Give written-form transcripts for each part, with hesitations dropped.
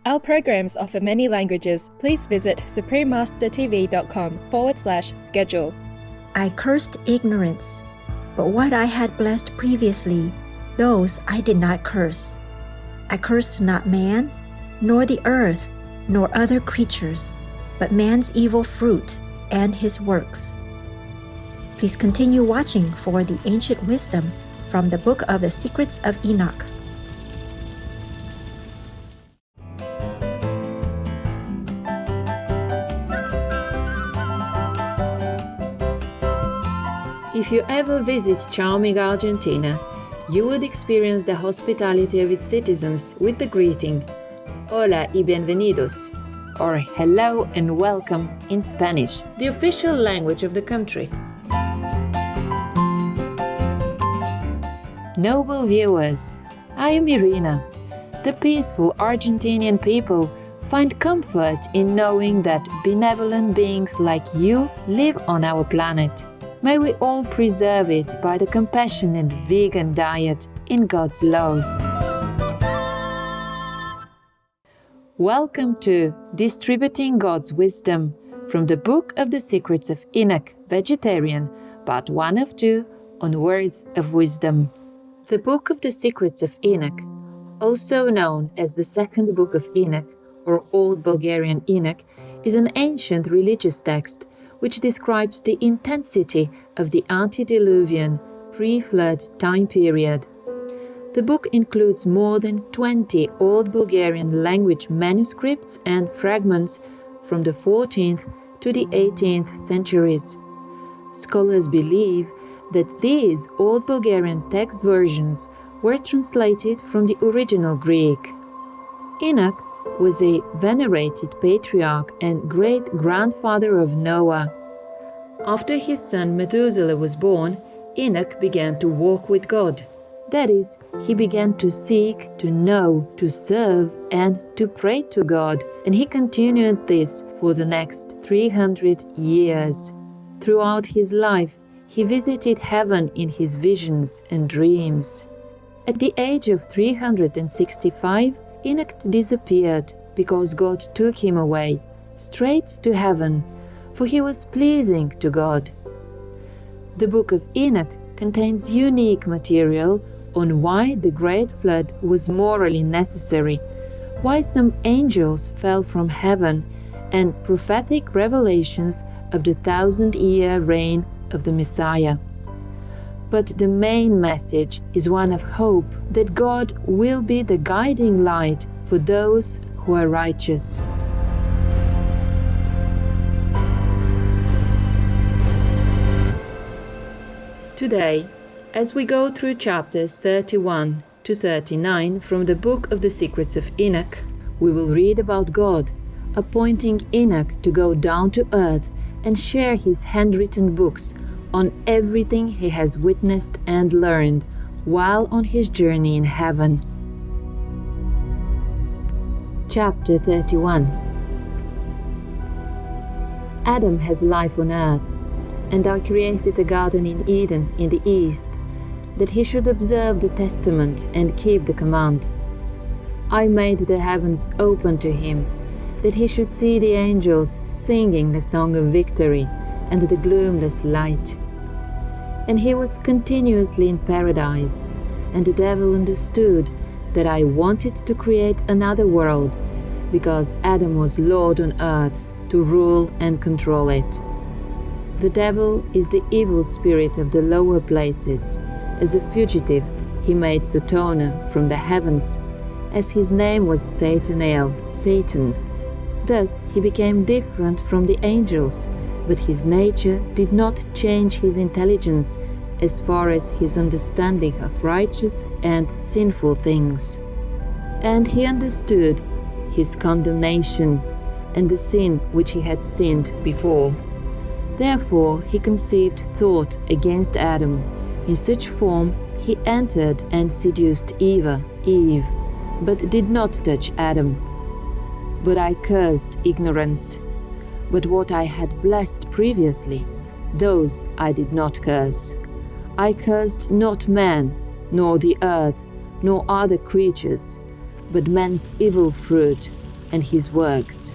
Our programs offer many languages. Please visit suprememastertv.com/schedule. I cursed ignorance, but what I had blessed previously, those I did not curse. I cursed not man, nor the earth, nor other creatures, but man's evil fruit and his works. Please continue watching for the ancient wisdom from the Book of the Secrets of Enoch. If you ever visit charming Argentina, you would experience the hospitality of its citizens with the greeting "Hola y bienvenidos," or "Hello and welcome" in Spanish, the official language of the country. Noble viewers, I am Irina. The peaceful Argentinian people find comfort in knowing that benevolent beings like you live on our planet. May we all preserve it by the compassionate vegan diet in God's love. Welcome to Distributing God's Wisdom from the Book of the Secrets of Enoch, Vegetarian, Part 1 of 2 on Words of Wisdom. The Book of the Secrets of Enoch, also known as the Second Book of Enoch or Old Bulgarian Enoch, is an ancient religious text which describes the intensity of the antediluvian, pre-flood time period. The book includes more than 20 Old Bulgarian language manuscripts and fragments from the 14th to the 18th centuries. Scholars believe that these Old Bulgarian text versions were translated from the original Greek. Enoch was a venerated patriarch and great-grandfather of Noah. After his son Methuselah was born, Enoch began to walk with God. That is, he began to seek, to know, to serve, and to pray to God, and he continued this for the next 300 years. Throughout his life, he visited heaven in his visions and dreams. At the age of 365, Enoch disappeared because God took him away, straight to heaven, for he was pleasing to God. The Book of Enoch contains unique material on why the Great Flood was morally necessary, why some angels fell from heaven, and prophetic revelations of the 1,000-year reign of the Messiah. But the main message is one of hope that God will be the guiding light for those who are righteous. Today, as we go through chapters 31 to 39 from the Book of the Secrets of Enoch, we will read about God appointing Enoch to go down to earth and share his handwritten books on everything he has witnessed and learned while on his journey in heaven. Chapter 31. Adam has life on earth, and I created a garden in Eden in the east, that he should observe the testament and keep the command. I made the heavens open to him, that he should see the angels singing the song of victory and the gloomless light. And he was continuously in paradise, and the devil understood that I wanted to create another world, because Adam was Lord on earth to rule and control it. The devil is the evil spirit of the lower places. As a fugitive, he made Sotona from the heavens, as his name was Satanael, Satan. Thus he became different from the angels, but his nature did not change his intelligence as far as his understanding of righteous and sinful things. And he understood his condemnation and the sin which he had sinned before. Therefore he conceived thought against Adam. In such form he entered and seduced Eve, but did not touch Adam. But I cursed ignorance. But what I had blessed previously, those I did not curse. I cursed not man, nor the earth, nor other creatures, but man's evil fruit, and his works.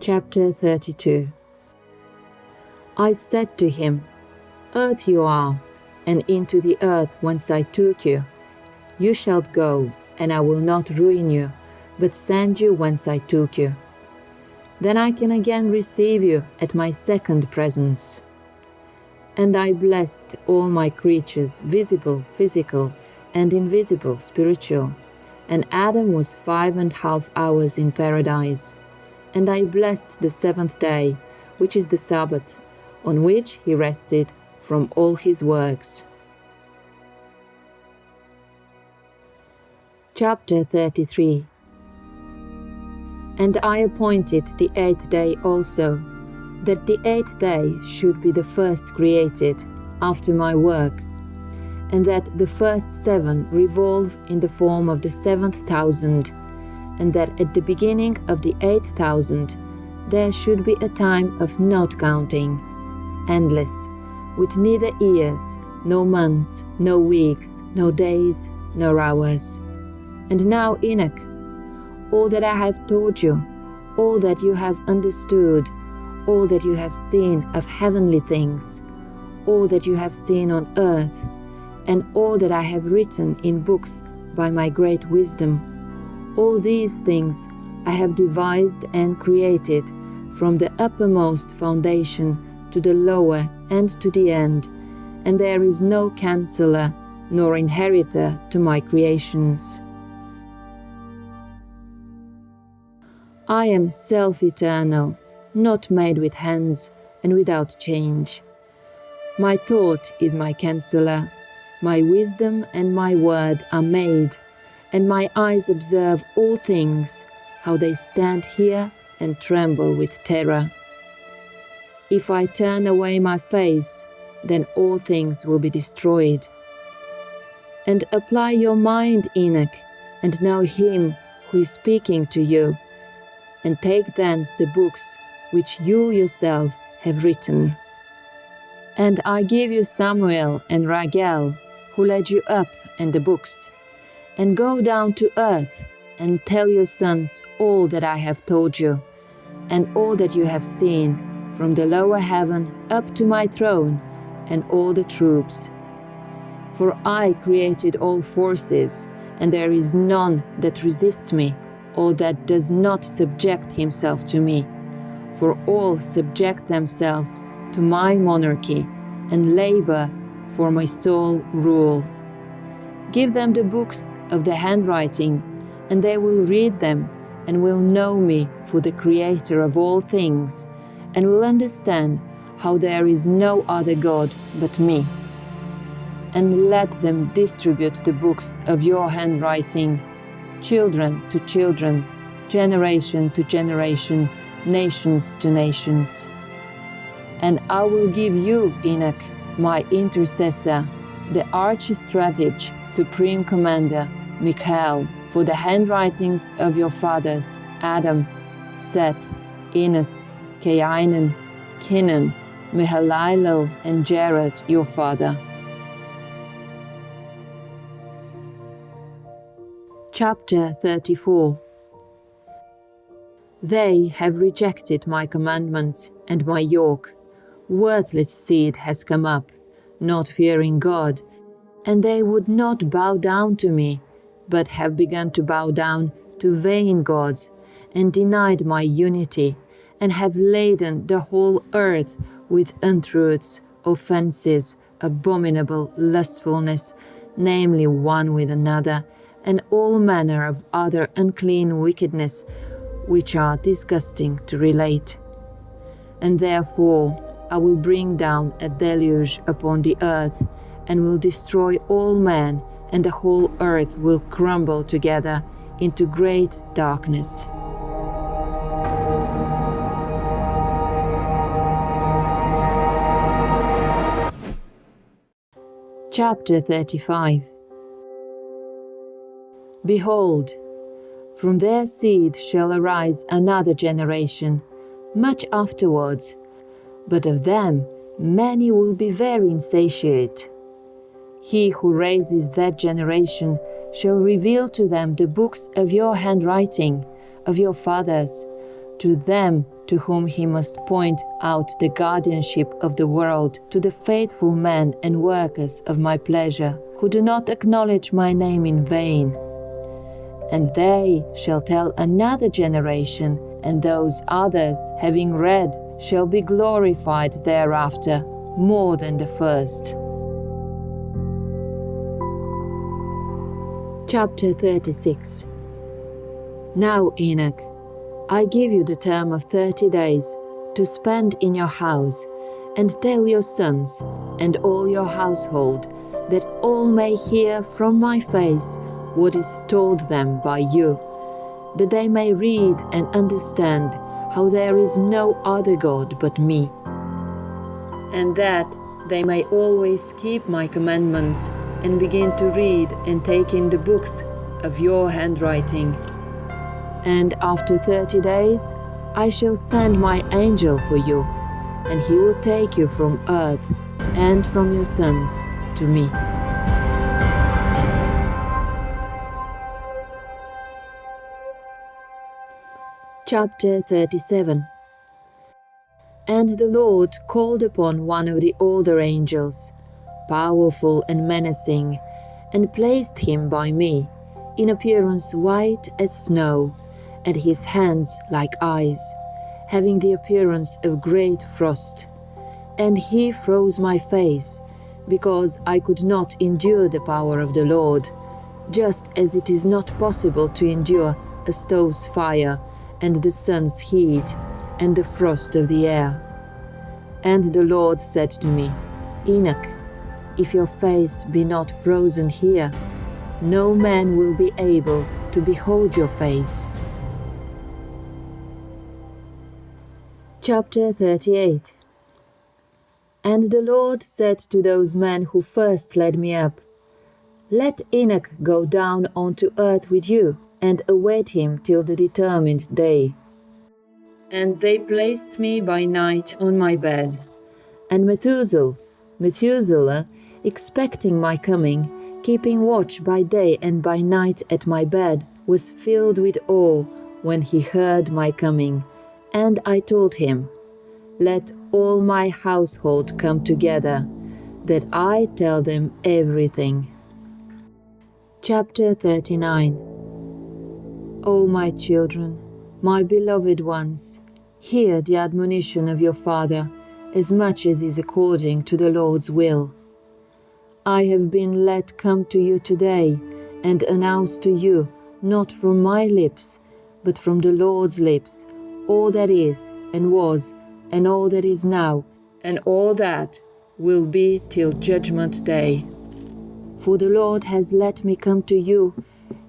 Chapter 32. I said to him, Earth you are, and into the earth whence I took you. You shalt go, and I will not ruin you, but send you whence I took you. Then I can again receive you at my second presence. And I blessed all my creatures, visible, physical, and invisible, spiritual. And Adam was 5.5 hours in paradise. And I blessed the seventh day, which is the Sabbath, on which he rested from all his works. Chapter 33. And I appointed the 8th day also, that the 8th day should be the first created, after my work, and that the first 7 revolve in the form of the 7th thousand, and that at the beginning of the 8th thousand there should be a time of not counting, endless, with neither years, no months, no weeks, no days, no hours. And now, Enoch, all that I have told you, all that you have understood, all that you have seen of heavenly things, all that you have seen on earth, and all that I have written in books by my great wisdom, all these things I have devised and created, from the uppermost foundation to the lower and to the end, and there is no canceller nor inheritor to my creations. I am self-eternal, not made with hands and without change. My thought is my canceller, my wisdom and my word are made, and my eyes observe all things, how they stand here and tremble with terror. If I turn away my face, then all things will be destroyed. And apply your mind, Enoch, and know him who is speaking to you, and take thence the books which you yourself have written. And I give you Samuel and Raguel, who led you up, and the books. And go down to earth, and tell your sons all that I have told you, and all that you have seen, from the lower heaven up to my throne, and all the troops. For I created all forces, and there is none that resists me, or that does not subject himself to me. For all subject themselves to my monarchy, and labor for my sole rule. Give them the books of the handwriting, and they will read them, and will know me for the Creator of all things, and will understand how there is no other God but me. And let them distribute the books of your handwriting, children to children, generation to generation, nations to nations. And I will give you, Enoch, my intercessor, the archistratege, supreme commander, Michael, for the handwritings of your fathers, Adam, Seth, Enos, Cainan, Kenan, Mahalalel, and Jared, your father. Chapter 34. They have rejected my commandments and my yoke. Worthless seed has come up, not fearing God, and they would not bow down to me, but have begun to bow down to vain gods, and denied my unity, and have laden the whole earth with untruths, offences, abominable lustfulness, namely one with another, and all manner of other unclean wickedness, which are disgusting to relate. And therefore I will bring down a deluge upon the earth, and will destroy all men, and the whole earth will crumble together into great darkness. Chapter 35. Behold, from their seed shall arise another generation, much afterwards, but of them many will be very insatiate. He who raises that generation shall reveal to them the books of your handwriting, of your fathers, to them to whom he must point out the guardianship of the world, to the faithful men and workers of my pleasure, who do not acknowledge my name in vain. And they shall tell another generation, and those others, having read, shall be glorified thereafter more than the first. Chapter 36. Now, Enoch, I give you the term of 30 days to spend in your house, and tell your sons and all your household, that all may hear from my face what is told them by you, that they may read and understand how there is no other God but me, and that they may always keep my commandments and begin to read and take in the books of your handwriting. And after 30 days I shall send my angel for you, and he will take you from earth and from your sons to me. Chapter 37. And the Lord called upon one of the older angels, powerful and menacing, and placed him by me, in appearance white as snow, and his hands like eyes, having the appearance of great frost. And he froze my face, because I could not endure the power of the Lord, just as it is not possible to endure a stove's fire, and the sun's heat, and the frost of the air. And the Lord said to me, Enoch, if your face be not frozen here, no man will be able to behold your face. Chapter 38. And the Lord said to those men who first led me up, Let Enoch go down onto earth with you, and await him till the determined day. And they placed me by night on my bed. And Methuselah, expecting my coming, keeping watch by day and by night at my bed, was filled with awe when he heard my coming. And I told him, Let all my household come together, that I tell them everything. Chapter 39. O my children, my beloved ones, hear the admonition of your Father, as much as is according to the Lord's will. I have been let come to you today, and announce to you, not from my lips, but from the Lord's lips, all that is, and was, and all that is now, and all that will be till judgment day. For the Lord has let me come to you.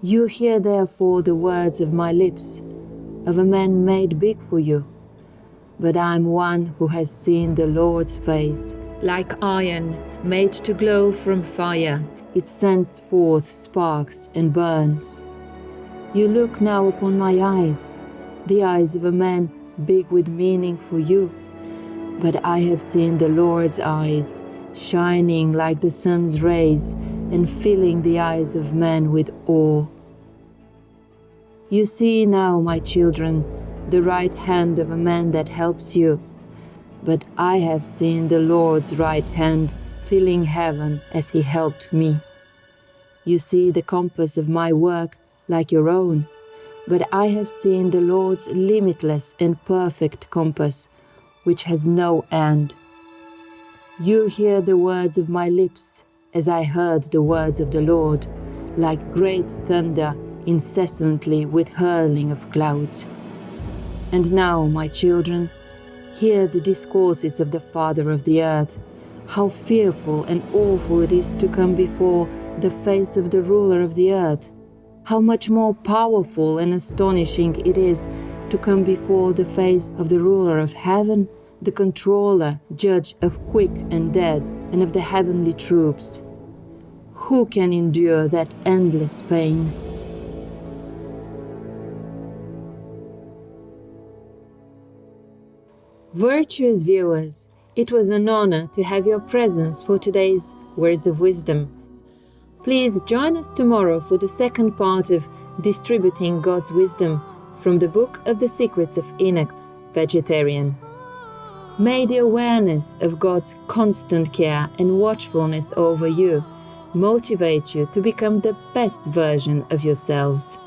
You hear therefore the words of my lips, of a man made big for you. But I am one who has seen the Lord's face. Like iron made to glow from fire, it sends forth sparks and burns. You look now upon my eyes, the eyes of a man big with meaning for you. But I have seen the Lord's eyes, shining like the sun's rays, and filling the eyes of men with awe. You see now, my children, the right hand of a man that helps you. But I have seen the Lord's right hand filling heaven as he helped me. You see the compass of my work like your own, but I have seen the Lord's limitless and perfect compass, which has no end. You hear the words of my lips, as I heard the words of the Lord, like great thunder incessantly with hurling of clouds. And now, my children, hear the discourses of the Father of the earth, how fearful and awful it is to come before the face of the ruler of the earth, how much more powerful and astonishing it is to come before the face of the ruler of heaven, the controller, judge of quick and dead, and of the heavenly troops. Who can endure that endless pain? Virtuous viewers, it was an honor to have your presence for today's Words of Wisdom. Please join us tomorrow for the second part of Distributing God's Wisdom from the Book of the Secrets of Enoch, Vegetarian. May the awareness of God's constant care and watchfulness over you motivate you to become the best version of yourselves.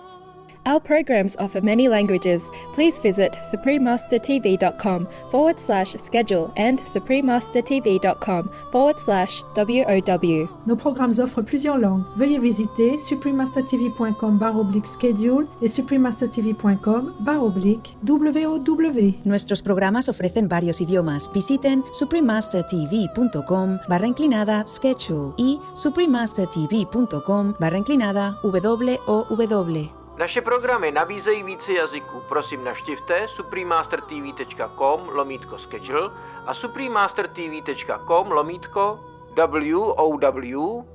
Our programs offer many languages. Please visit suprememastertv.com/schedule and suprememastertv.com/WOW. Nos programmes offrent plusieurs langues. Veuillez visiter suprememastertv.com/schedule et suprememastertv.com/WOW. Nuestros programas ofrecen varios idiomas. Visiten suprememastertv.com/schedule y suprememastertv.com/WOW. Naše programy nabízejí více jazyků. Prosím navštivte suprememastertv.com/schedule a suprememastertv.com/WOW